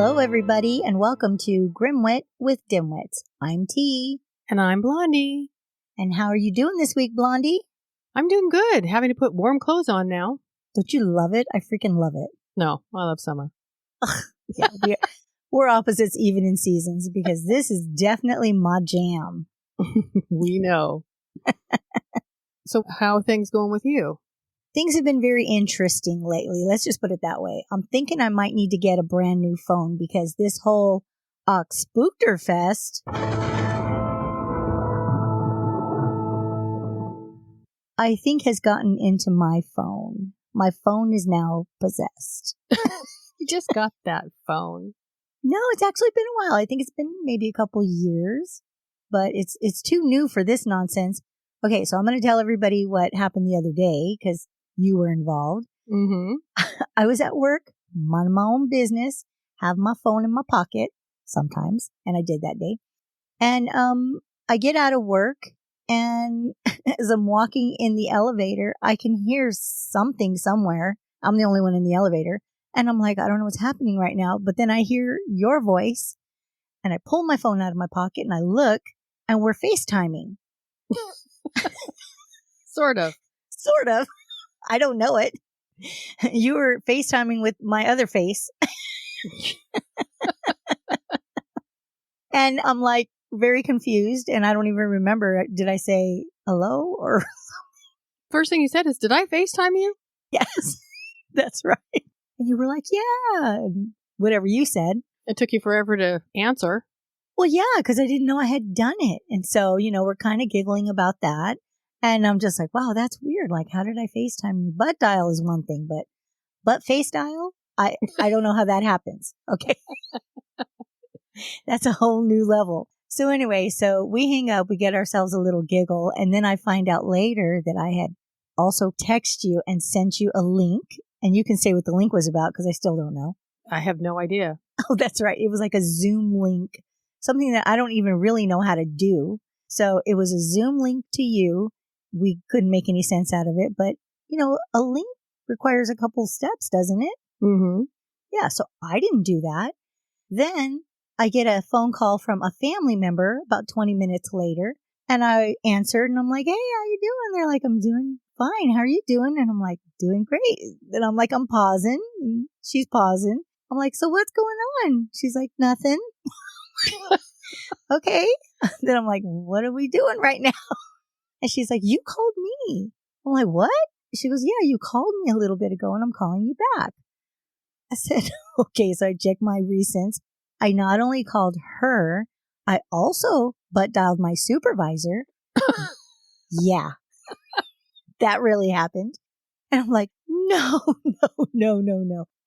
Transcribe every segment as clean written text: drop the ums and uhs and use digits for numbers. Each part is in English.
Hello, everybody, and welcome to Grimwit with Dimwits. I'm T. And I'm Blondie. And how are you doing this week, Blondie? I'm doing good. Having to put warm clothes on now. Don't you love it? I freaking love it. No, I love summer. Yeah, we're opposites even in seasons because this is definitely my jam. We know. So how are things going with you? Things have been very interesting lately. Let's just put it that way. I'm thinking I might need to get a brand new phone because this whole Spookterfest, I think, has gotten into my phone. My phone is now possessed. You just got that phone. No, it's actually been a while. I think it's been maybe a couple years, but it's too new for this nonsense. Okay, so I'm going to tell everybody what happened the other day because you were involved. Mm-hmm. I was at work, minding my own business, have my phone in my pocket sometimes, and I did that day. And I get out of work, and as I'm walking in the elevator, I can hear something somewhere. I'm the only one in the elevator. And I'm like, I don't know what's happening right now. But then I hear your voice, and I pull my phone out of my pocket, and I look, and we're FaceTiming. Sort of. Sort of. I don't know it. You were FaceTiming with my other face. And I'm like very confused, and I don't even remember. Did I say hello or? First thing you said is, did I FaceTime you? Yes, that's right. And you were like, yeah, and whatever you said. It took you forever to answer. Well, yeah, because I didn't know I had done it. And so, we're kind of giggling about that. And I'm just like, wow, that's weird. Like, how did I FaceTime you? Butt dial is one thing, but face dial? I don't know how that happens. Okay. That's a whole new level. So anyway, so we hang up, we get ourselves a little giggle. And then I find out later that I had also texted you and sent you a link. And you can say what the link was about because I still don't know. I have no idea. Oh, that's right. It was like a Zoom link, something that I don't even really know how to do. So it was a Zoom link to you. We couldn't make any sense out of it, but a link requires a couple steps, doesn't it? Mm-hmm. Yeah. So I didn't do that. Then I get a phone call from a family member about 20 minutes later, and I answered, and I'm like, hey, how you doing? They're like, I'm doing fine. How are you doing? And I'm like, doing great. And I'm like, I'm pausing. And she's pausing. I'm like, so what's going on? She's like, nothing. Okay. Then I'm like, what are we doing right now? And she's like, you called me. I'm like, what? She goes, yeah, you called me a little bit ago and I'm calling you back. I said, okay. So I checked my recents. I not only called her, I also butt dialed my supervisor. Yeah, that really happened. And I'm like, no.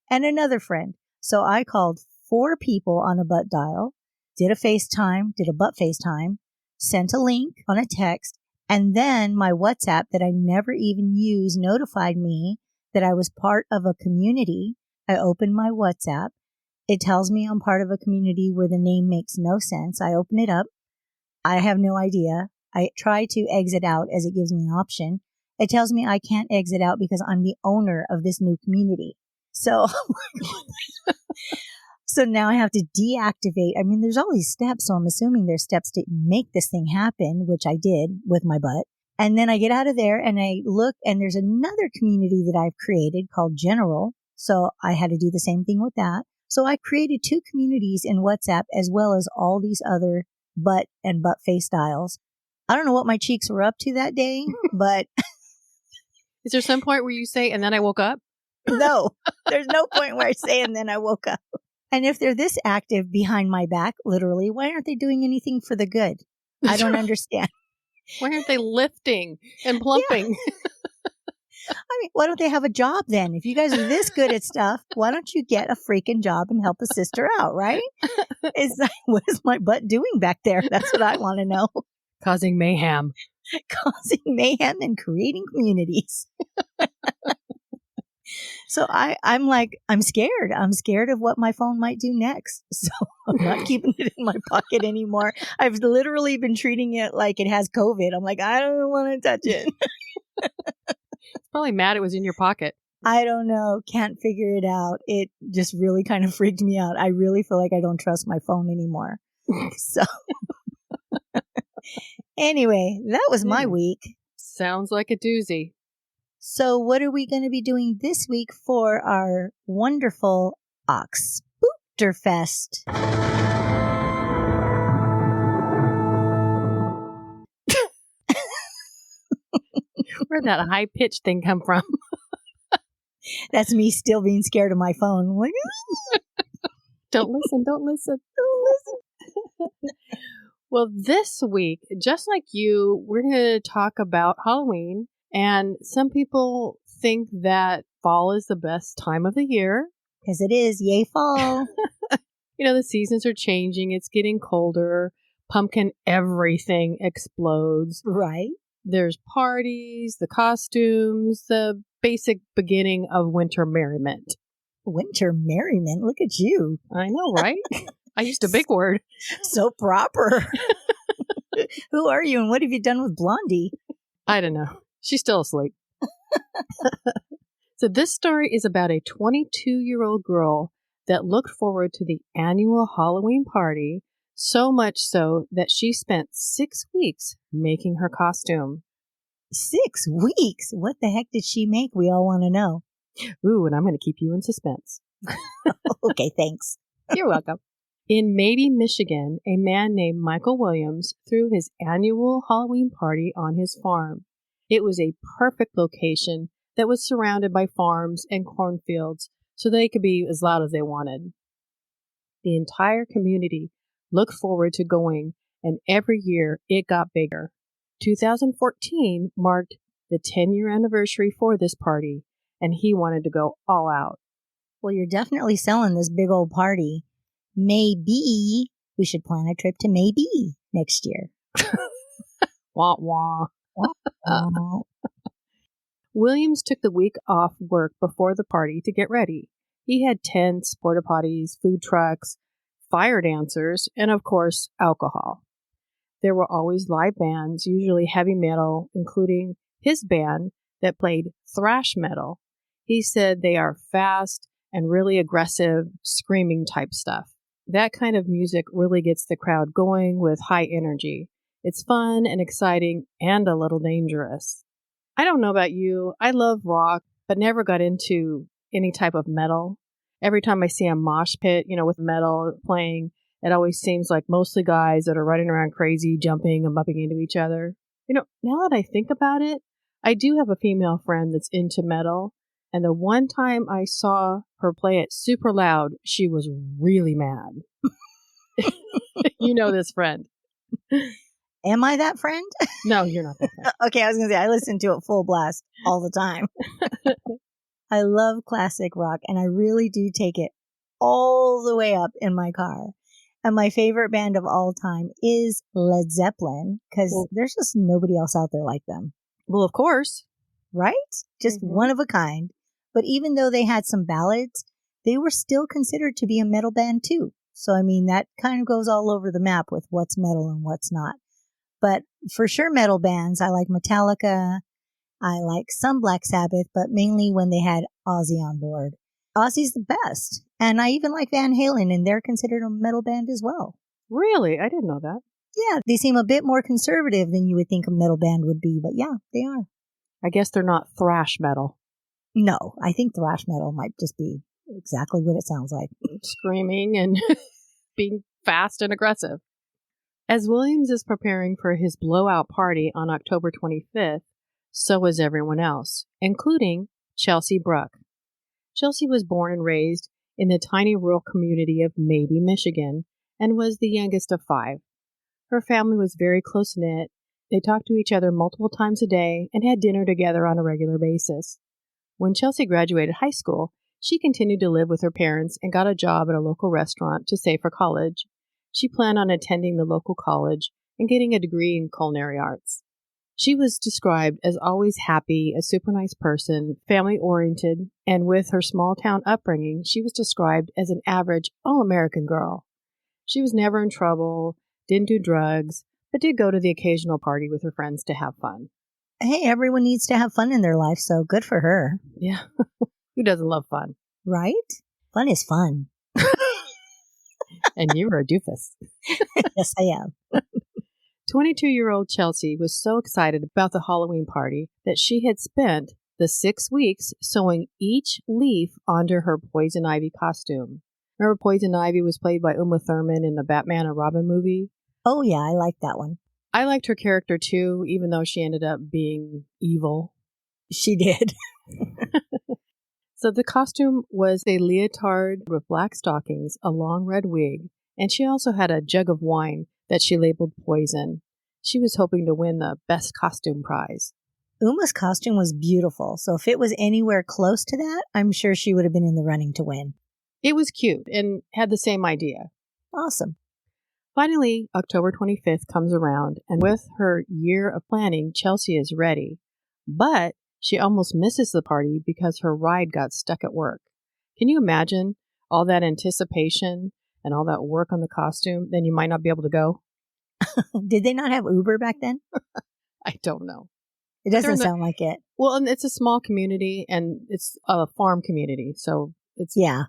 And another friend. So I called 4 people on a butt dial, did a FaceTime, did a butt FaceTime, sent a link on a text. And then my WhatsApp that I never even use notified me that I was part of a community. I opened my WhatsApp. It tells me I'm part of a community where the name makes no sense. I open it up. I have no idea. I try to exit out as it gives me an option. It tells me I can't exit out because I'm the owner of this new community. So, so now I have to deactivate. I mean, there's all these steps, so I'm assuming there's steps to make this thing happen, which I did with my butt. And then I get out of there and I look, and there's another community that I've created called General. So I had to do the same thing with that. So I created 2 communities in WhatsApp as well as all these other butt and butt face dials. I don't know what my cheeks were up to that day, but... Is there some point where you say, and then I woke up? No, there's no point where I say, and then I woke up. And if they're this active behind my back, literally, why aren't they doing anything for the good? I don't understand. Why aren't they lifting and plumping? Yeah. I mean, why don't they have a job then? If you guys are this good at stuff, why don't you get a freaking job and help a sister out, right? What is my butt doing back there? That's what I want to know. Causing mayhem. Causing mayhem and creating communities. So I'm like, I'm scared. I'm scared of what my phone might do next. So I'm not keeping it in my pocket anymore. I've literally been treating it like it has COVID. I'm like, I don't want to touch it. It's probably mad it was in your pocket. I don't know. Can't figure it out. It just really kind of freaked me out. I really feel like I don't trust my phone anymore. So anyway, that was my week. Sounds like a doozy. So what are we going to be doing this week for our wonderful Oxbookterfest? Where'd that high-pitched thing come from? That's me still being scared of my phone. Like, Don't listen. Well, this week, just like you, we're going to talk about Halloween. And some people think that fall is the best time of the year. Because it is. Yay, fall. The seasons are changing. It's getting colder. Pumpkin everything explodes. Right. There's parties, the costumes, the basic beginning of winter merriment. Winter merriment? Look at you. I know, right? I used a big word. So proper. Who are you and what have you done with Blondie? I don't know. She's still asleep. So this story is about a 22-year-old girl that looked forward to the annual Halloween party, so much so that she spent 6 weeks making her costume. 6 weeks? What the heck did she make? We all want to know. Ooh, and I'm going to keep you in suspense. Okay, thanks. You're welcome. In Maybee, Michigan, a man named Michael Williams threw his annual Halloween party on his farm. It was a perfect location that was surrounded by farms and cornfields, so they could be as loud as they wanted. The entire community looked forward to going, and every year it got bigger. 2014 marked the 10-year anniversary for this party, and he wanted to go all out. Well, you're definitely selling this big old party. Maybe we should plan a trip to Maybee next year. Wah, wah. Oh. Williams took the week off work before the party to get ready. He had tents, porta potties, food trucks, fire dancers, and of course, alcohol. There were always live bands, usually heavy metal, including his band that played thrash metal. He said they are fast and really aggressive, screaming type stuff. That kind of music really gets the crowd going with high energy. It's fun and exciting and a little dangerous. I don't know about you. I love rock, but never got into any type of metal. Every time I see a mosh pit, with metal playing, it always seems like mostly guys that are running around crazy, jumping and bumping into each other. Now that I think about it, I do have a female friend that's into metal. And the one time I saw her play it super loud, she was really mad. You know this friend. Am I that friend? No, you're not that friend. Okay, I was going to say, I listen to it full blast all the time. I love classic rock, and I really do take it all the way up in my car. And my favorite band of all time is Led Zeppelin, because there's just nobody else out there like them. Well, of course. Right? Just one of a kind. But even though they had some ballads, they were still considered to be a metal band too. So, that kind of goes all over the map with what's metal and what's not. But for sure, metal bands, I like Metallica. I like some Black Sabbath, but mainly when they had Ozzy on board. Ozzy's the best. And I even like Van Halen, and they're considered a metal band as well. Really? I didn't know that. Yeah, they seem a bit more conservative than you would think a metal band would be, but yeah, they are. I guess they're not thrash metal. No, I think thrash metal might just be exactly what it sounds like. Screaming and being fast and aggressive. As Williams is preparing for his blowout party on October 25th, so is everyone else, including Chelsea Bruck. Chelsea was born and raised in the tiny rural community of Maybee, Michigan, and was the youngest of 5. Her family was very close-knit. They talked to each other multiple times a day and had dinner together on a regular basis. When Chelsea graduated high school, she continued to live with her parents and got a job at a local restaurant to save for college. She planned on attending the local college and getting a degree in culinary arts. She was described as always happy, a super nice person, family-oriented, and with her small-town upbringing, she was described as an average, all-American girl. She was never in trouble, didn't do drugs, but did go to the occasional party with her friends to have fun. Hey, everyone needs to have fun in their life, so good for her. Yeah. Who doesn't love fun? Right? Fun is fun. And you were a doofus. Yes, I am. 22-year-old Chelsea was so excited about the Halloween party that she had spent the 6 weeks sewing each leaf onto her Poison Ivy costume. Remember Poison Ivy was played by Uma Thurman in the Batman and Robin movie? Oh, yeah, I like that one. I liked her character too, even though she ended up being evil. She did. So the costume was a leotard with black stockings, a long red wig, and she also had a jug of wine that she labeled poison. She was hoping to win the best costume prize. Uma's costume was beautiful, so if it was anywhere close to that, I'm sure she would have been in the running to win. It was cute and had the same idea. Awesome. Finally, October 25th comes around, and with her year of planning, Chelsea is ready. But she almost misses the party because her ride got stuck at work. Can you imagine all that anticipation and all that work on the costume? Then you might not be able to go. Did they not have Uber back then? I don't know. It doesn't sound like it. Well, and it's a small community and it's a farm community. So it's... Yeah.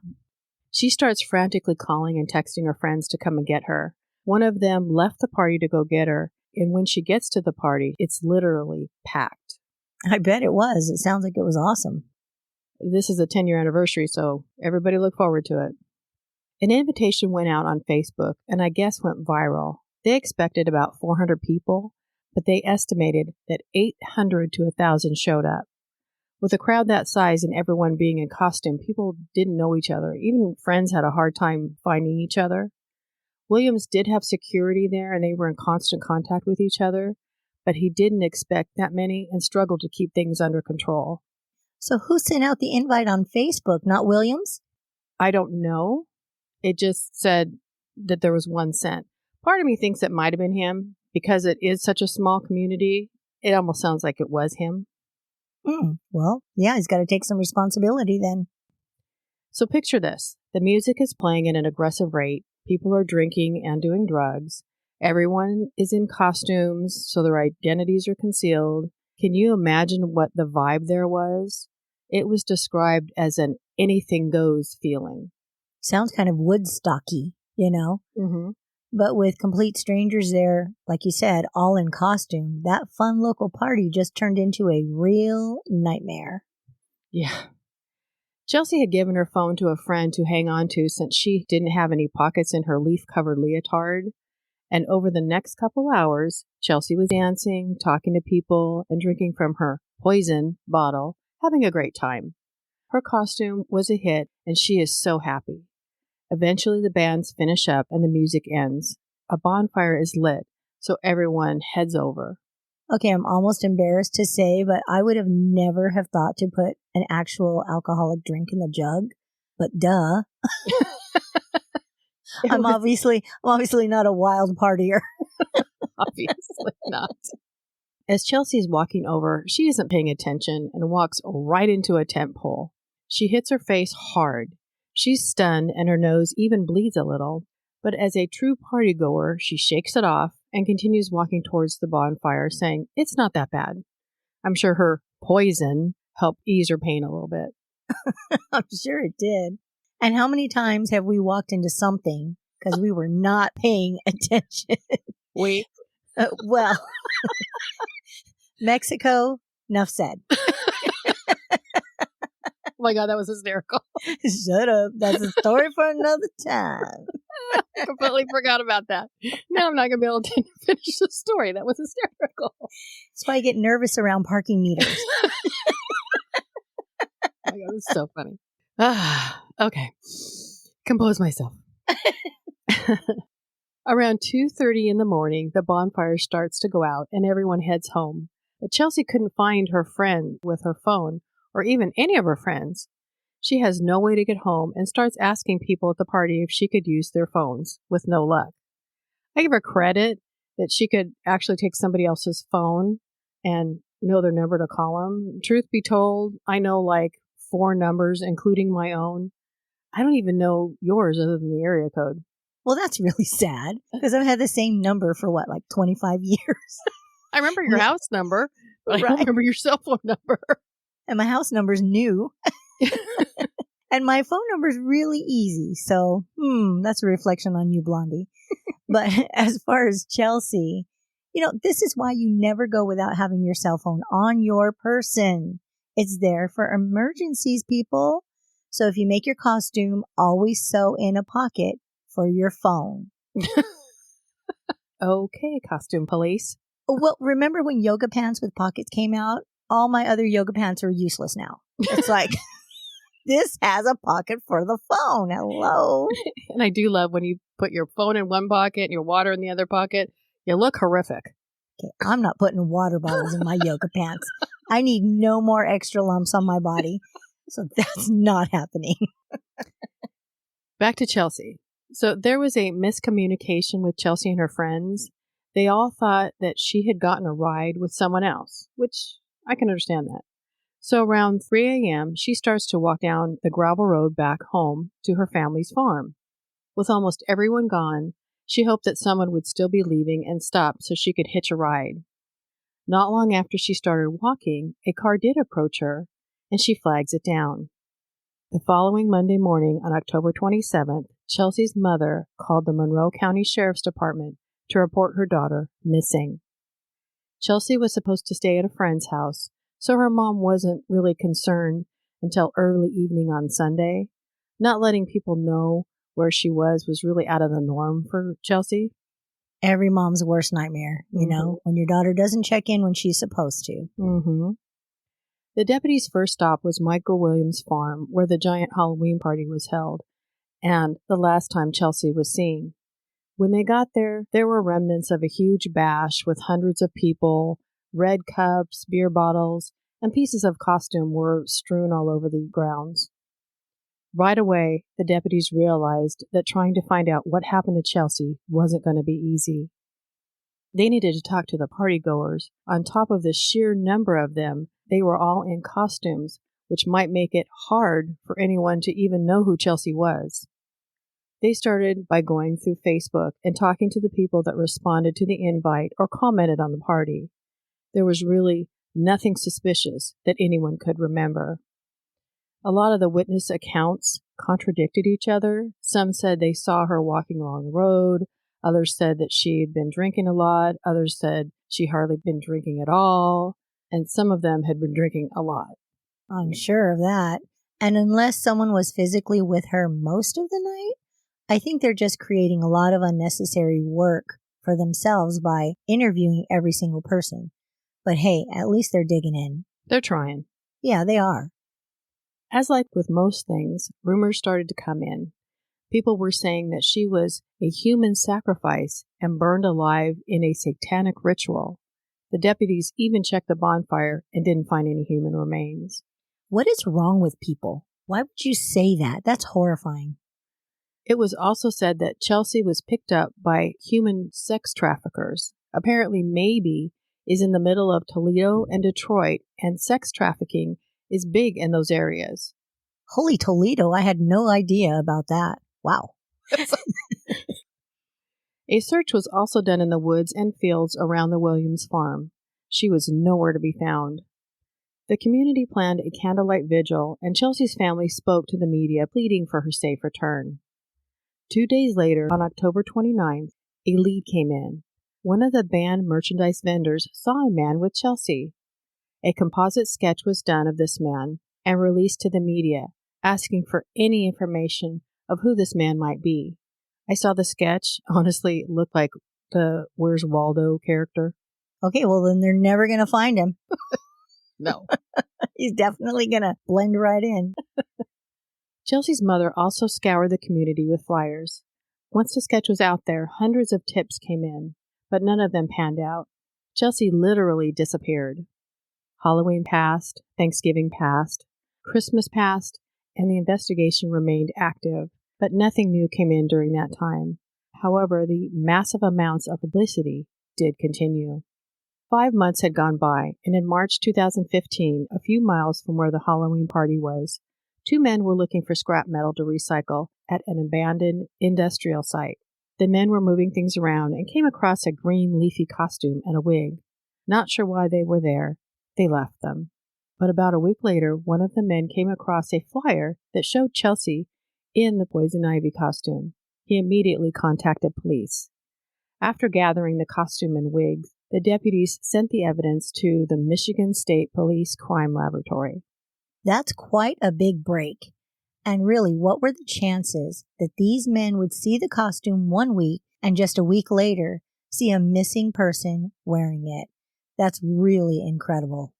She starts frantically calling and texting her friends to come and get her. One of them left the party to go get her. And when she gets to the party, it's literally packed. I bet it was. It sounds like it was awesome. This is a 10-year anniversary, so everybody look forward to it. An invitation went out on Facebook and I guess went viral. They expected about 400 people, but they estimated that 800 to 1,000 showed up. With a crowd that size and everyone being in costume, people didn't know each other. Even friends had a hard time finding each other. Williams did have security there and they were in constant contact with each other, but he didn't expect that many and struggled to keep things under control. So who sent out the invite on Facebook, not Williams? I don't know. It just said that there was one sent. Part of me thinks it might have been him because it is such a small community. It almost sounds like it was him. Well, yeah, he's got to take some responsibility then. So picture this. The music is playing at an aggressive rate. People are drinking and doing drugs. Everyone is in costumes, so their identities are concealed. Can you imagine what the vibe there was? It was described as an anything goes feeling. Sounds kind of Woodstocky, you know? Mm-hmm. But with complete strangers there, like you said, all in costume, that fun local party just turned into a real nightmare. Yeah. Chelsea had given her phone to a friend to hang on to since she didn't have any pockets in her leaf-covered leotard. And over the next couple hours, Chelsea was dancing, talking to people, and drinking from her poison bottle, having a great time. Her costume was a hit, and she is so happy. Eventually, the bands finish up and the music ends. A bonfire is lit, so everyone heads over. Okay, I'm almost embarrassed to say, but I would have never have thought to put an actual alcoholic drink in the jug. But duh. I'm obviously not a wild partier. Obviously not. As Chelsea's walking over, she isn't paying attention and walks right into a tent pole. She hits her face hard. She's stunned and her nose even bleeds a little. But as a true party goer, she shakes it off and continues walking towards the bonfire, saying, "It's not that bad." I'm sure her poison helped ease her pain a little bit. I'm sure it did. And how many times have we walked into something because we were not paying attention? Wait. Well, Mexico, enough said. Oh my God, that was hysterical. Shut up. That's a story for another time. I completely forgot about that. Now I'm not going to be able to finish the story. That was hysterical. That's why I get nervous around parking meters. Oh my God, it's so funny. Okay. Compose myself. Around 2:30 in the morning, the bonfire starts to go out and everyone heads home. But Chelsea couldn't find her friend with her phone or even any of her friends. She has no way to get home and starts asking people at the party if she could use their phones, with no luck. I give her credit that she could actually take somebody else's phone and know their number to call them. Truth be told, I know like 4 numbers, including my own. I don't even know yours other than the area code. Well, that's really sad because I've had the same number for 25 years. I remember your house number, but I don't remember your cell phone number. And my house number's new. And my phone number is really easy. So, that's a reflection on you, Blondie. But as far as Chelsea, this is why you never go without having your cell phone on your person. It's there for emergencies, people. So if you make your costume, always sew in a pocket for your phone. Okay, costume police. Well, remember when yoga pants with pockets came out? All my other yoga pants are useless now. It's like, this has a pocket for the phone. Hello. And I do love when you put your phone in one pocket and your water in the other pocket. You look horrific. Okay, I'm not putting water bottles in my yoga pants. I need no more extra lumps on my body. So that's not happening. Back to Chelsea. So there was a miscommunication with Chelsea and her friends. They all thought that she had gotten a ride with someone else, which I can understand that. So around 3 a.m., she starts to walk down the gravel road back home to her family's farm. With almost everyone gone, she hoped that someone would still be leaving and stop so she could hitch a ride. Not long after she started walking, a car did approach her, and she flags it down. The following Monday morning on October 27th, Chelsea's mother called the Monroe County Sheriff's Department to report her daughter missing. Chelsea was supposed to stay at a friend's house, so her mom wasn't really concerned until early evening on Sunday. Not letting people know where she was really out of the norm for Chelsea. Every mom's worst nightmare, when your daughter doesn't check in when she's supposed to. Mm-hmm. The deputy's first stop was Michael Williams' farm, where the giant Halloween party was held, and the last time Chelsea was seen. When they got there, there were remnants of a huge bash with hundreds of people, red cups, beer bottles, and pieces of costume were strewn all over the grounds. Right away, the deputies realized that trying to find out what happened to Chelsea wasn't going to be easy. They needed to talk to the partygoers. On top of the sheer number of them, they were all in costumes, which might make it hard for anyone to even know who Chelsea was. They started by going through Facebook and talking to the people that responded to the invite or commented on the party. There was really nothing suspicious that anyone could remember. A lot of the witness accounts contradicted each other. Some said they saw her walking along the road. Others said that she had been drinking a lot. Others said she hardly been drinking at all. And some of them had been drinking a lot. I'm sure of that. And unless someone was physically with her most of the night, I think they're just creating a lot of unnecessary work for themselves by interviewing every single person. But hey, at least they're digging in. They're trying. Yeah, they are. As like with most things, rumors started to come in. People were saying that she was a human sacrifice and burned alive in a satanic ritual. The deputies even checked the bonfire and didn't find any human remains. What is wrong with people? Why would you say that? That's horrifying. It was also said that Chelsea was picked up by human sex traffickers. Apparently, Maybee is in the middle of Toledo and Detroit, and sex trafficking is big in those areas. Holy Toledo, I had no idea about that. Wow. A search was also done in the woods and fields around the Williams farm. She was nowhere to be found. The community planned a candlelight vigil, and Chelsea's family spoke to the media pleading for her safe return. 2 days later, on October 29th, a lead came in. One of the band merchandise vendors saw a man with Chelsea. A composite sketch was done of this man and released to the media, asking for any information of who this man might be. I saw the sketch. Honestly, it looked like the Where's Waldo character. Okay, well then they're never going to find him. No. He's definitely going to blend right in. Chelsea's mother also scoured the community with flyers. Once the sketch was out there, hundreds of tips came in, but none of them panned out. Chelsea literally disappeared. Halloween passed, Thanksgiving passed, Christmas passed, and the investigation remained active, but nothing new came in during that time. However, the massive amounts of publicity did continue. 5 months had gone by, and in March 2015, a few miles from where the Halloween party was, 2 men were looking for scrap metal to recycle at an abandoned industrial site. The men were moving things around and came across a green leafy costume and a wig. Not sure why they were there, they left them. But about a week later, one of the men came across a flyer that showed Chelsea in the poison ivy costume. He immediately contacted police. After gathering the costume and wigs, the deputies sent the evidence to the Michigan State Police Crime Laboratory. That's quite a big break. And really, what were the chances that these men would see the costume one week and just a week later see a missing person wearing it? That's really incredible.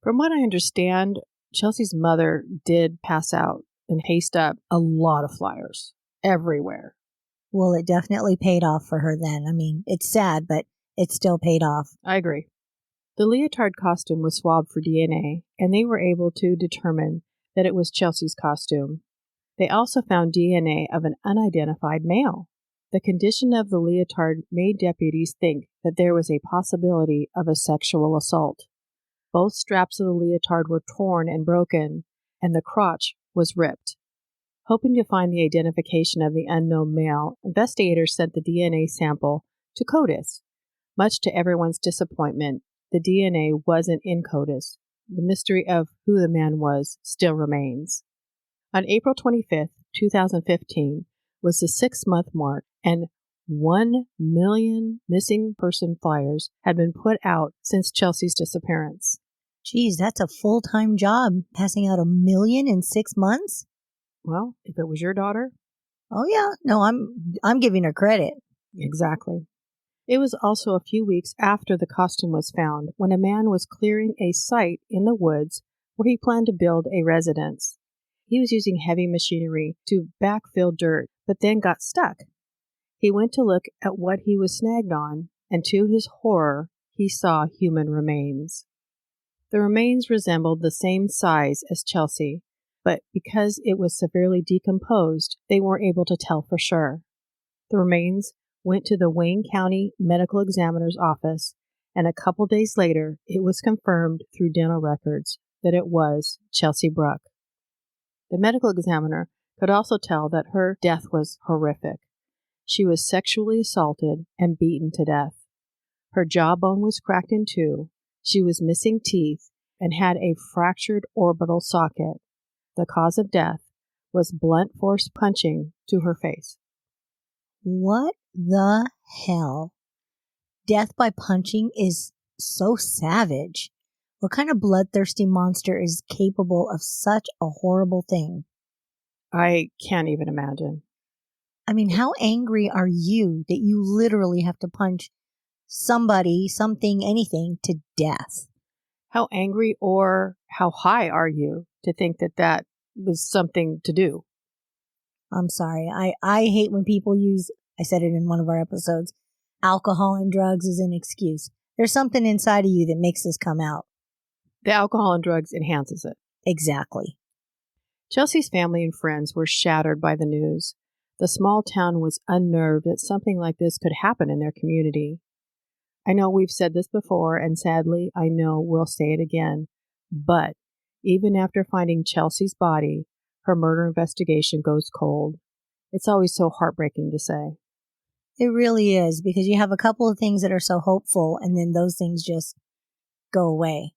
From what I understand, Chelsea's mother did pass out and paste up a lot of flyers everywhere. Well, it definitely paid off for her then. I mean, it's sad, but it still paid off. I agree. The leotard costume was swabbed for DNA, and they were able to determine that it was Chelsea's costume. They also found DNA of an unidentified male. The condition of the leotard made deputies think that there was a possibility of a sexual assault. Both straps of the leotard were torn and broken, and the crotch was ripped. Hoping to find the identification of the unknown male, investigators sent the DNA sample to CODIS. Much to everyone's disappointment, the DNA wasn't in CODIS. The mystery of who the man was still remains. On April 25, 2015, was the 6-month mark, and 1 million missing person flyers had been put out since Chelsea's disappearance. Geez, that's a full-time job, passing out 1 million in 6 months? Well, if it was your daughter. Oh yeah, no, I'm giving her credit. Exactly. It was also a few weeks after the costume was found when a man was clearing a site in the woods where he planned to build a residence. He was using heavy machinery to backfill dirt, but then got stuck. He went to look at what he was snagged on, and to his horror, he saw human remains. The remains resembled the same size as Chelsea, but because it was severely decomposed, they weren't able to tell for sure. The remains went to the Wayne County Medical Examiner's office, and a couple days later, it was confirmed through dental records that it was Chelsea Bruck. The medical examiner could also tell that her death was horrific. She was sexually assaulted and beaten to death. Her jawbone was cracked in two, she was missing teeth, and had a fractured orbital socket. The cause of death was blunt force punching to her face. What the hell? Death by punching is so savage. What kind of bloodthirsty monster is capable of such a horrible thing? I can't even imagine. I mean, how angry are you that you literally have to punch somebody, something, anything to death? How angry or how high are you to think that that was something to do? I'm sorry. I hate when people use, I said it in one of our episodes, alcohol and drugs as an excuse. There's something inside of you that makes this come out. The alcohol and drugs enhances it. Exactly. Chelsea's family and friends were shattered by the news. The small town was unnerved that something like this could happen in their community. I know we've said this before, and sadly, I know we'll say it again. But even after finding Chelsea's body, her murder investigation goes cold. It's always so heartbreaking to say. It really is, because you have a couple of things that are so hopeful, and then those things just go away.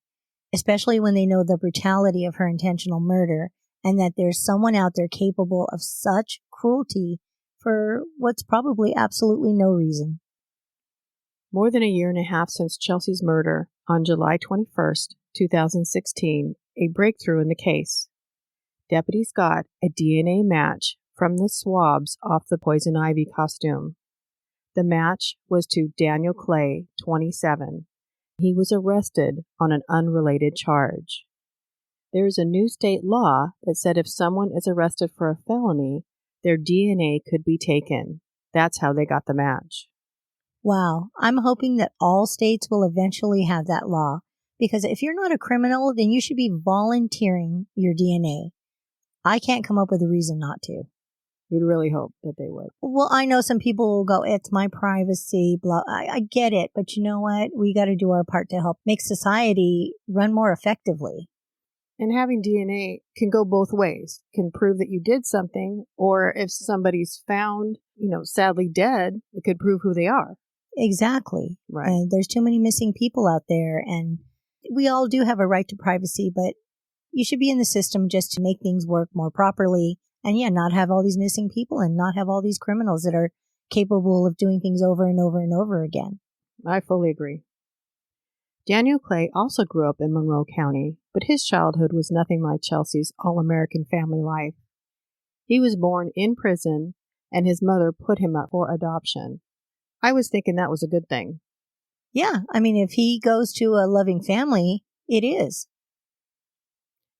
Especially when they know the brutality of her intentional murder, and that there's someone out there capable of such cruelty for what's probably absolutely no reason. More than a year and a half since Chelsea's murder, on July 21st, 2016, a breakthrough in the case. Deputies got a DNA match from the swabs off the poison ivy costume. The match was to Daniel Clay, 27. He was arrested on an unrelated charge. There is a new state law that said if someone is arrested for a felony, their DNA could be taken. That's how they got the match. Wow, I'm hoping that all states will eventually have that law, because if you're not a criminal, then you should be volunteering your DNA. I can't come up with a reason not to. You'd really hope that they would. Well, I know some people will go, it's my privacy, blah. I get it, but you know what? We got to do our part to help make society run more effectively. And having DNA can go both ways. Can prove that you did something, or if somebody's found, sadly dead, it could prove who they are. Exactly. Right. And there's too many missing people out there, and we all do have a right to privacy, but you should be in the system just to make things work more properly. And yeah, not have all these missing people and not have all these criminals that are capable of doing things over and over and over again. I fully agree. Daniel Clay also grew up in Monroe County, but his childhood was nothing like Chelsea's all-American family life. He was born in prison, and his mother put him up for adoption. I was thinking that was a good thing. Yeah, I mean, if he goes to a loving family, it is.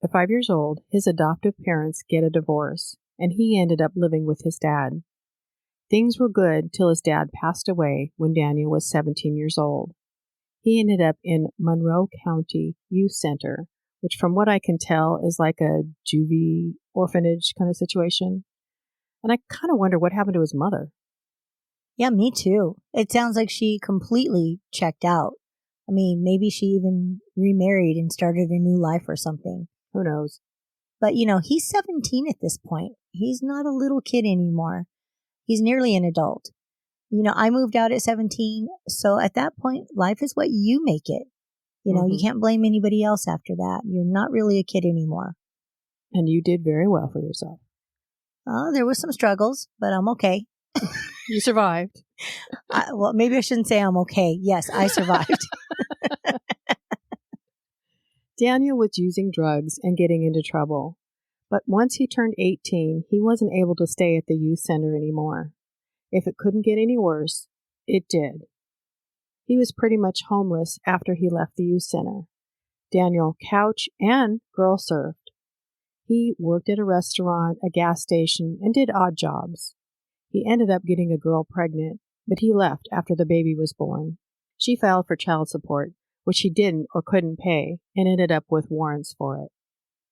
At 5 years old, his adoptive parents get a divorce, and he ended up living with his dad. Things were good till his dad passed away when Daniel was 17 years old. He ended up in Monroe County Youth Center, which from what I can tell is like a juvie orphanage kind of situation. And I kind of wonder what happened to his mother. Yeah, me too. It sounds like she completely checked out. I mean, maybe she even remarried and started a new life or something. Who knows? But, he's 17 at this point. He's not a little kid anymore. He's nearly an adult. I moved out at 17. So at that point, life is what you make it. You can't blame anybody else after that. You're not really a kid anymore. And you did very well for yourself. There was some struggles, but I'm okay. You survived. Well, maybe I shouldn't say I'm okay. Yes, I survived. Daniel was using drugs and getting into trouble. But once he turned 18, he wasn't able to stay at the youth center anymore. If it couldn't get any worse, it did. He was pretty much homeless after he left the youth center. Daniel couch and girl served. He worked at a restaurant, a gas station, and did odd jobs. He ended up getting a girl pregnant, but he left after the baby was born. She filed for child support, which he didn't or couldn't pay, and ended up with warrants for it.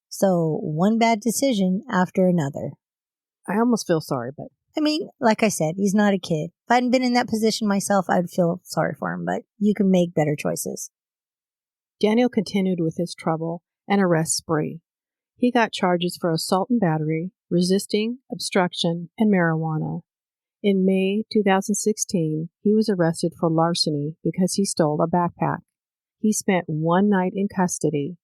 So one bad decision after another. I almost feel sorry, but... I mean, like I said, he's not a kid. If I hadn't been in that position myself, I'd feel sorry for him, but you can make better choices. Daniel continued with his trouble and arrest spree. He got charges for assault and battery, resisting, obstruction, and marijuana. In May 2016, he was arrested for larceny because he stole a backpack. He spent one night in custody,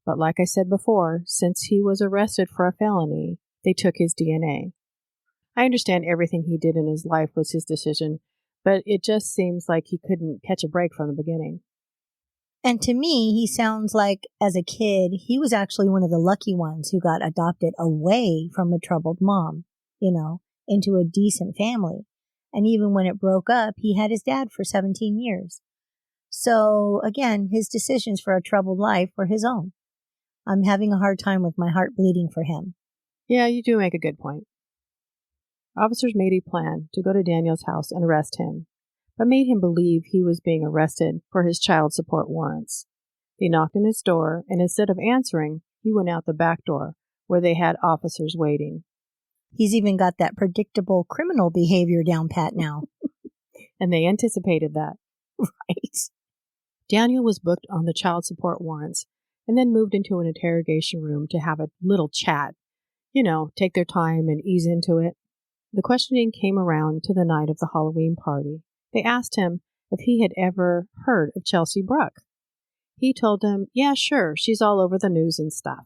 but like I said before, since he was arrested for a felony, they took his DNA. I understand everything he did in his life was his decision, but it just seems like he couldn't catch a break from the beginning. And to me, he sounds like, as a kid, he was actually one of the lucky ones who got adopted away from a troubled mom, into a decent family. And even when it broke up, he had his dad for 17 years. So again, his decisions for a troubled life were his own. I'm having a hard time with my heart bleeding for him. Yeah, you do make a good point. Officers made a plan to go to Daniel's house and arrest him, but made him believe he was being arrested for his child support warrants. They knocked on his door, and instead of answering, he went out the back door, where they had officers waiting. He's even got that predictable criminal behavior down pat now. And they anticipated that. Right. Daniel was booked on the child support warrants, and then moved into an interrogation room to have a little chat. Take their time and ease into it. The questioning came around to the night of the Halloween party. They asked him if he had ever heard of Chelsea Bruck. He told them, yeah, sure, she's all over the news and stuff.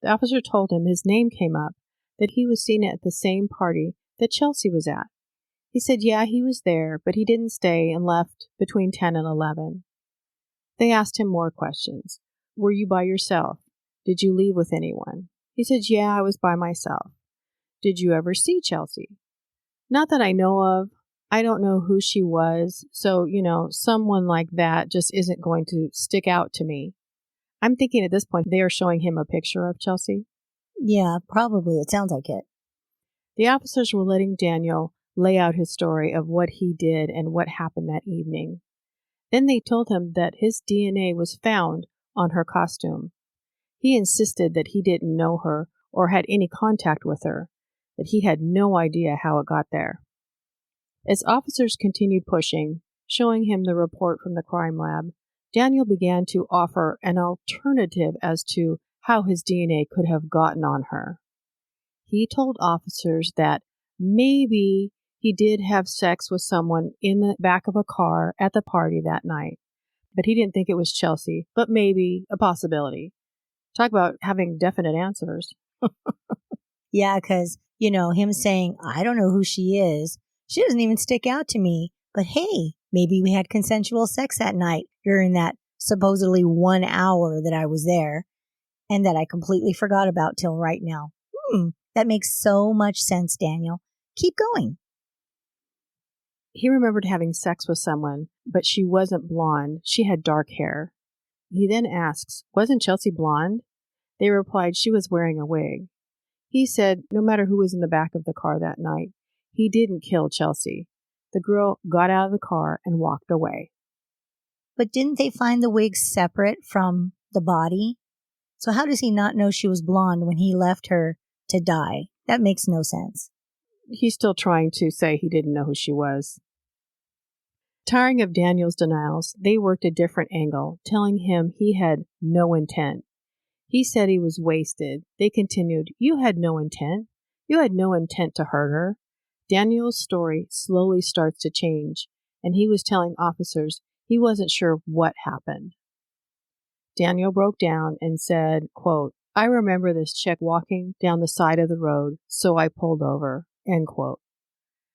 The officer told him his name came up, that he was seen at the same party that Chelsea was at. He said, yeah, he was there, but he didn't stay and left between 10 and 11. They asked him more questions. Were you by yourself? Did you leave with anyone? He said, yeah, I was by myself. Did you ever see Chelsea? Not that I know of. I don't know who she was, so, someone like that just isn't going to stick out to me. I'm thinking at this point they are showing him a picture of Chelsea. Yeah, probably. It sounds like it. The officers were letting Daniel lay out his story of what he did and what happened that evening. Then they told him that his DNA was found on her costume. He insisted that he didn't know her or had any contact with her, that he had no idea how it got there. As officers continued pushing, showing him the report from the crime lab, Daniel began to offer an alternative as to how his DNA could have gotten on her. He told officers that maybe he did have sex with someone in the back of a car at the party that night, but he didn't think it was Chelsea, but maybe a possibility. Talk about having definite answers. Yeah, because, him saying, I don't know who she is. She doesn't even stick out to me. But hey, maybe we had consensual sex that night during that supposedly 1 hour that I was there and that I completely forgot about till right now. That makes so much sense, Daniel. Keep going. He remembered having sex with someone, but she wasn't blonde. She had dark hair. He then asks, wasn't Chelsea blonde? They replied she was wearing a wig. He said no matter who was in the back of the car that night, he didn't kill Chelsea. The girl got out of the car and walked away. But didn't they find the wig separate from the body? So how does he not know she was blonde when he left her to die? That makes no sense. He's still trying to say he didn't know who she was. Tiring of Daniel's denials, they worked a different angle, telling him he had no intent. He said he was wasted. They continued, you had no intent. You had no intent to hurt her. Daniel's story slowly starts to change, and he was telling officers he wasn't sure what happened. Daniel broke down and said, quote, I remember this chick walking down the side of the road, so I pulled over, end quote.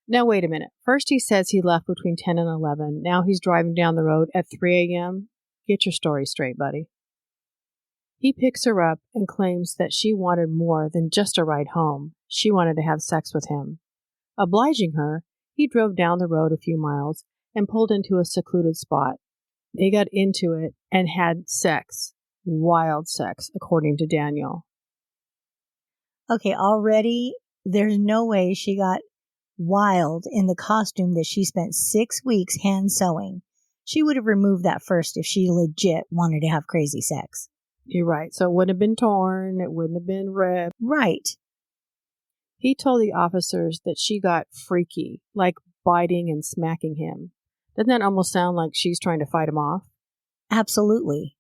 Now, wait a minute. First he says he left between 10 and 11. Now he's driving down the road at 3 a.m. Get your story straight, buddy. He picks her up and claims that she wanted more than just a ride home. She wanted to have sex with him. Obliging her, he drove down the road a few miles and pulled into a secluded spot. They got into it and had sex. Wild sex, according to Daniel. Okay, already there's no way she got wild in the costume that she spent 6 weeks hand sewing. She would have removed that first if she legit wanted to have crazy sex. You're right. So it wouldn't have been torn. It wouldn't have been ripped. Right. He told the officers that she got freaky, like biting and smacking him. Doesn't that almost sound like she's trying to fight him off? Absolutely.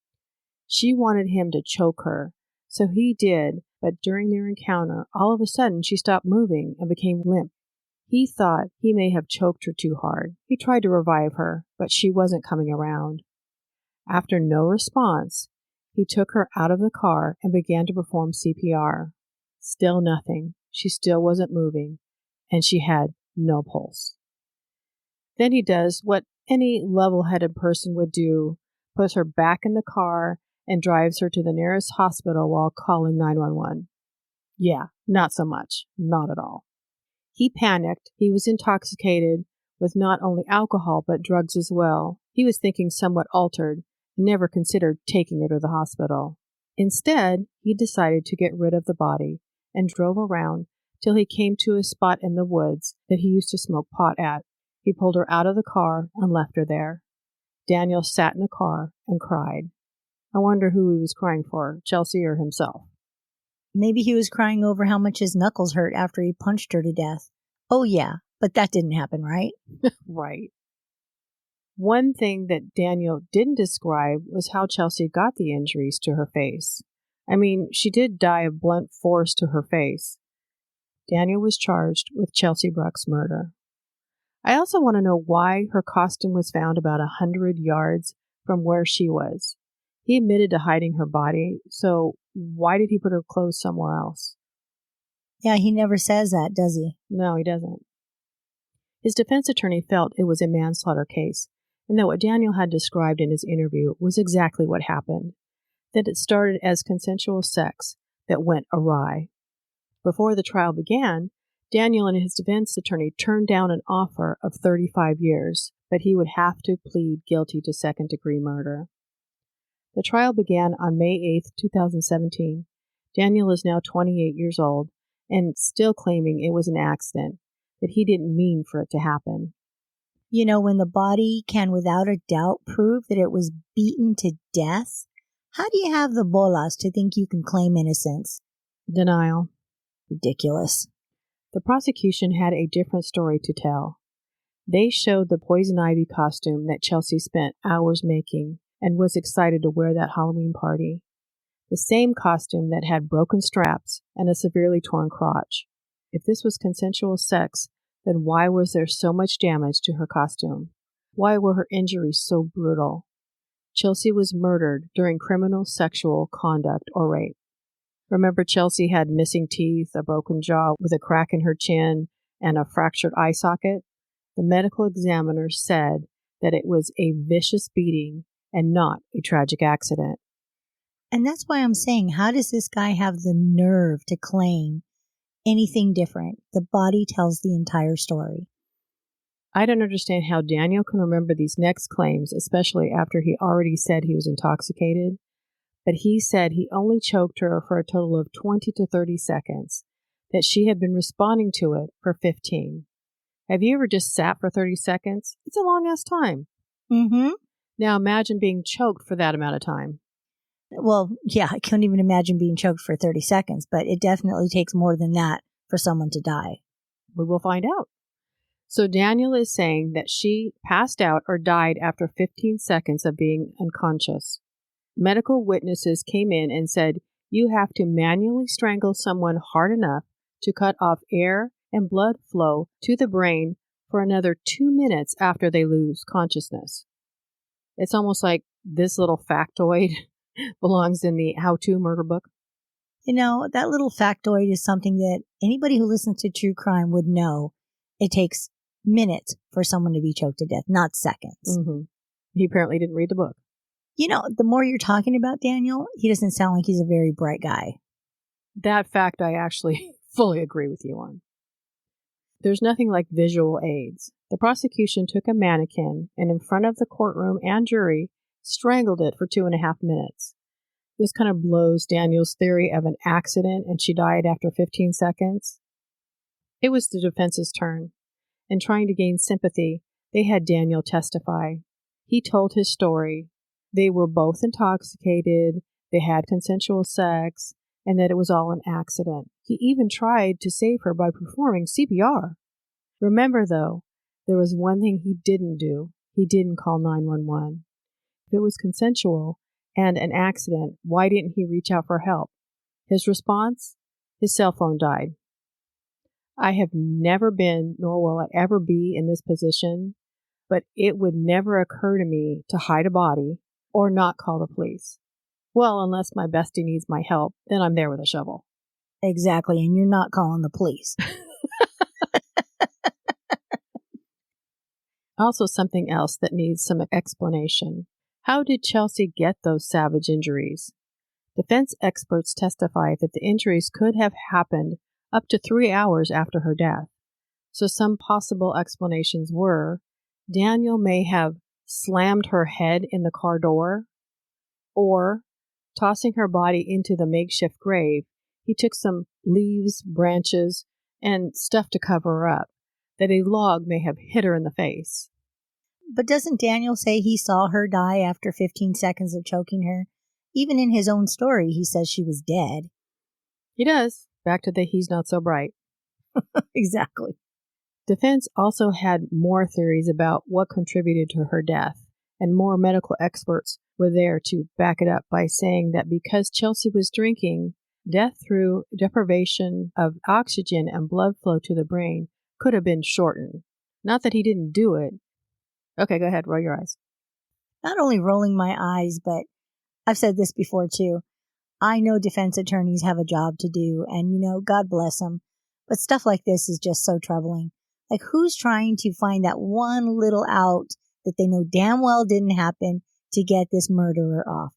She wanted him to choke her. So he did, but during their encounter, all of a sudden she stopped moving and became limp. He thought he may have choked her too hard. He tried to revive her, but she wasn't coming around. After no response, he took her out of the car and began to perform CPR. Still nothing. She still wasn't moving, and she had no pulse. Then he does what any level-headed person would do, puts her back in the car and drives her to the nearest hospital while calling 911. Yeah, not so much. Not at all. He panicked. He was intoxicated with not only alcohol but drugs as well. He was thinking somewhat altered and never considered taking her to the hospital. Instead, he decided to get rid of the body and drove around till he came to a spot in the woods that he used to smoke pot at. He pulled her out of the car and left her there. Daniel sat in the car and cried. I wonder who he was crying for, Chelsea or himself. Maybe he was crying over how much his knuckles hurt after he punched her to death. Oh yeah, but that didn't happen, right? Right. One thing that Daniel didn't describe was how Chelsea got the injuries to her face. I mean, she did die of blunt force to her face. Daniel was charged with Chelsea Bruck's murder. I also want to know why her costume was found about 100 yards from where she was. He admitted to hiding her body, so why did he put her clothes somewhere else? Yeah, he never says that, does he? No, he doesn't. His defense attorney felt it was a manslaughter case, and that what Daniel had described in his interview was exactly what happened, that it started as consensual sex that went awry. Before the trial began, Daniel and his defense attorney turned down an offer of 35 years, but he would have to plead guilty to second-degree murder. The trial began on May 8, 2017. Daniel is now 28 years old and still claiming it was an accident, that he didn't mean for it to happen. You know, when the body can without a doubt prove that it was beaten to death, how do you have the bolas to think you can claim innocence? Denial. Ridiculous. The prosecution had a different story to tell. They showed the poison ivy costume that Chelsea spent hours making and was excited to wear that Halloween party. The same costume that had broken straps and a severely torn crotch. If this was consensual sex, then why was there so much damage to her costume? Why were her injuries so brutal? Chelsea was murdered during criminal sexual conduct or rape. Remember, Chelsea had missing teeth, a broken jaw with a crack in her chin, and a fractured eye socket? The medical examiner said that it was a vicious beating and not a tragic accident. And that's why I'm saying, how does this guy have the nerve to claim anything different? The body tells the entire story. I don't understand how Daniel can remember these next claims, especially after he already said he was intoxicated. But he said he only choked her for a total of 20 to 30 seconds, that she had been responding to it for 15. Have you ever just sat for 30 seconds? It's a long-ass time. Mm-hmm. Now imagine being choked for that amount of time. Well, yeah, I couldn't even imagine being choked for 30 seconds, but it definitely takes more than that for someone to die. We will find out. So Daniel is saying that she passed out or died after 15 seconds of being unconscious. Medical witnesses came in and said you have to manually strangle someone hard enough to cut off air and blood flow to the brain for another 2 minutes after they lose consciousness. It's almost like this little factoid belongs in the how-to murder book. You know, that little factoid is something that anybody who listens to true crime would know. It takes minutes for someone to be choked to death, not seconds. Mm-hmm. He apparently didn't read the book. You know, the more you're talking about Daniel, he doesn't sound like he's a very bright guy. That fact I actually fully agree with you on. There's nothing like visual aids. The prosecution took a mannequin and in front of the courtroom and jury strangled it for 2.5 minutes. This kind of blows Daniel's theory of an accident and she died after 15 seconds. It was the defense's turn. And trying to gain sympathy, they had Daniel testify. He told his story. They were both intoxicated, they had consensual sex, and that it was all an accident. He even tried to save her by performing CPR. Remember, though, there was one thing he didn't do. He didn't call 911. If it was consensual and an accident, why didn't he reach out for help? His response? His cell phone died. I have never been, nor will I ever be in this position, but it would never occur to me to hide a body or not call the police. Well, unless my bestie needs my help, then I'm there with a shovel. Exactly, and you're not calling the police. Also, something else that needs some explanation. How did Chelsea get those savage injuries? Defense experts testify that the injuries could have happened up to 3 hours after her death. So some possible explanations were Daniel may have slammed her head in the car door, or tossing her body into the makeshift grave, he took some leaves, branches, and stuff to cover her up, that a log may have hit her in the face. But doesn't Daniel say he saw her die after 15 seconds of choking her? Even in his own story, he says she was dead. He does. Back to the he's not so bright. Exactly. Defense also had more theories about what contributed to her death, and more medical experts were there to back it up by saying that because Chelsea was drinking, death through deprivation of oxygen and blood flow to the brain could have been shortened. Not that he didn't do it. Okay, go ahead, roll your eyes. Not only rolling my eyes, but I've said this before too. I know defense attorneys have a job to do, and God bless them. But stuff like this is just so troubling. Like, who's trying to find that one little out that they know damn well didn't happen to get this murderer off?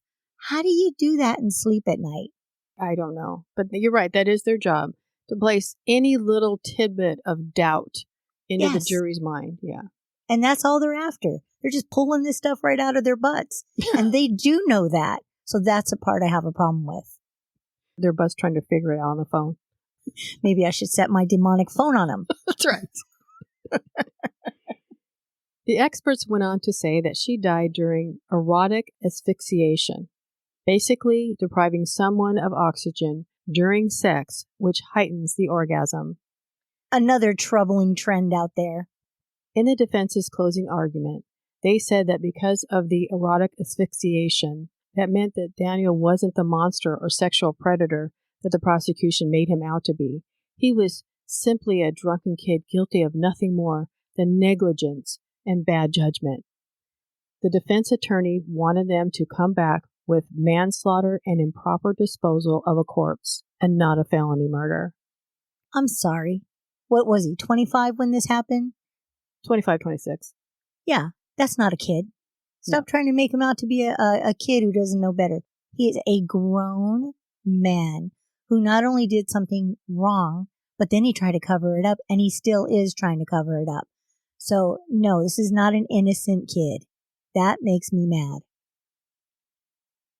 How do you do that and sleep at night? I don't know. But you're right. That is their job, to place any little tidbit of doubt into the jury's mind. Yeah. And that's all they're after. They're just pulling this stuff right out of their butts. And they do know that. So that's a part I have a problem with. Their butts trying to figure it out on the phone. Maybe I should set my demonic phone on them. That's right. The experts went on to say that she died during erotic asphyxiation, basically depriving someone of oxygen during sex, which heightens the orgasm. Another troubling trend out there. In the defense's closing argument, they said that because of the erotic asphyxiation, that meant that Daniel wasn't the monster or sexual predator that the prosecution made him out to be. He was simply a drunken kid guilty of nothing more than negligence and bad judgment. The defense attorney wanted them to come back with manslaughter and improper disposal of a corpse and not a felony murder. I'm sorry. What was he, 25 when this happened? 25, 26. Yeah, that's not a kid. Stop trying to make him out to be a kid who doesn't know better. He is a grown man who not only did something wrong, but then he tried to cover it up, and he still is trying to cover it up. So, no, this is not an innocent kid. That makes me mad.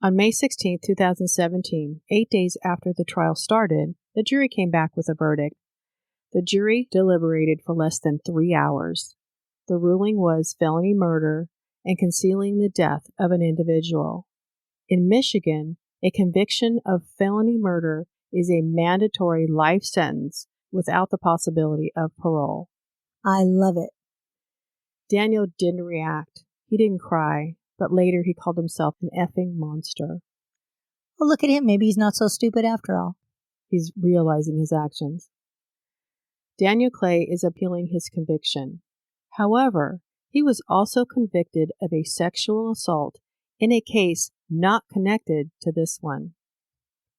On May 16, 2017, 8 days after the trial started, the jury came back with a verdict. The jury deliberated for less than 3 hours. The ruling was felony murder and concealing the death of an individual. In Michigan, a conviction of felony murder is a mandatory life sentence without the possibility of parole. I love it. Daniel didn't react. He didn't cry, but later he called himself an effing monster. Well, look at him. Maybe he's not so stupid after all. He's realizing his actions. Daniel Clay is appealing his conviction. However, he was also convicted of a sexual assault in a case not connected to this one.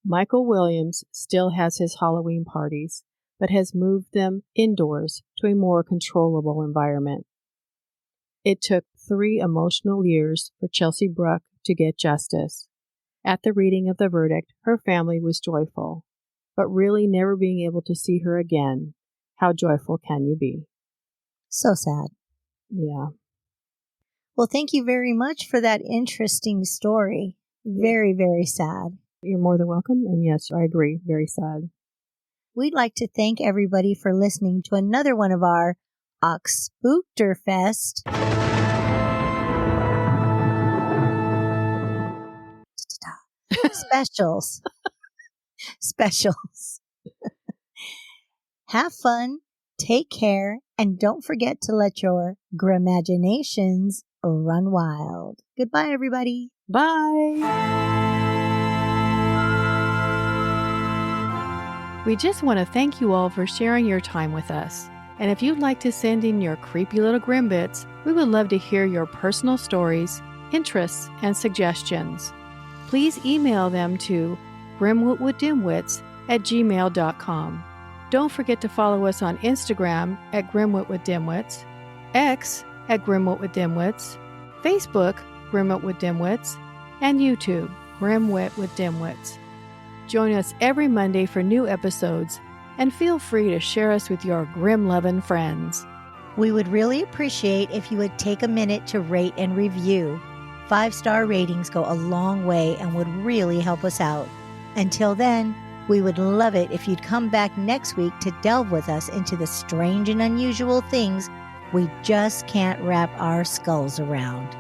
Michael Williams still has his Halloween parties, but has moved them indoors to a more controllable environment. It took 3 emotional years for Chelsea Bruck to get justice. At the reading of the verdict, her family was joyful, but really never being able to see her again. How joyful can you be? So sad. Yeah. Well, thank you very much for that interesting story. Very, very sad. You're more than welcome. And yes, I agree. Very sad. We'd like to thank everybody for listening to another one of our Oxpookterfest specials. Have fun, take care, and don't forget to let your grimaginations run wild. Goodbye, everybody. Bye. We just want to thank you all for sharing your time with us. And if you'd like to send in your creepy little grim bits, we would love to hear your personal stories, interests, and suggestions. Please email them to grimwitwithdimwits@gmail.com. Don't forget to follow us on Instagram at grimwitwithdimwits, X at grimwitwithdimwits, Facebook grimwitwithdimwits, and YouTube grimwitwithdimwits. Join us every Monday for new episodes, and feel free to share us with your grim-loving friends. We would really appreciate if you would take a minute to rate and review. 5-star ratings go a long way and would really help us out. Until then, we would love it if you'd come back next week to delve with us into the strange and unusual things we just can't wrap our skulls around.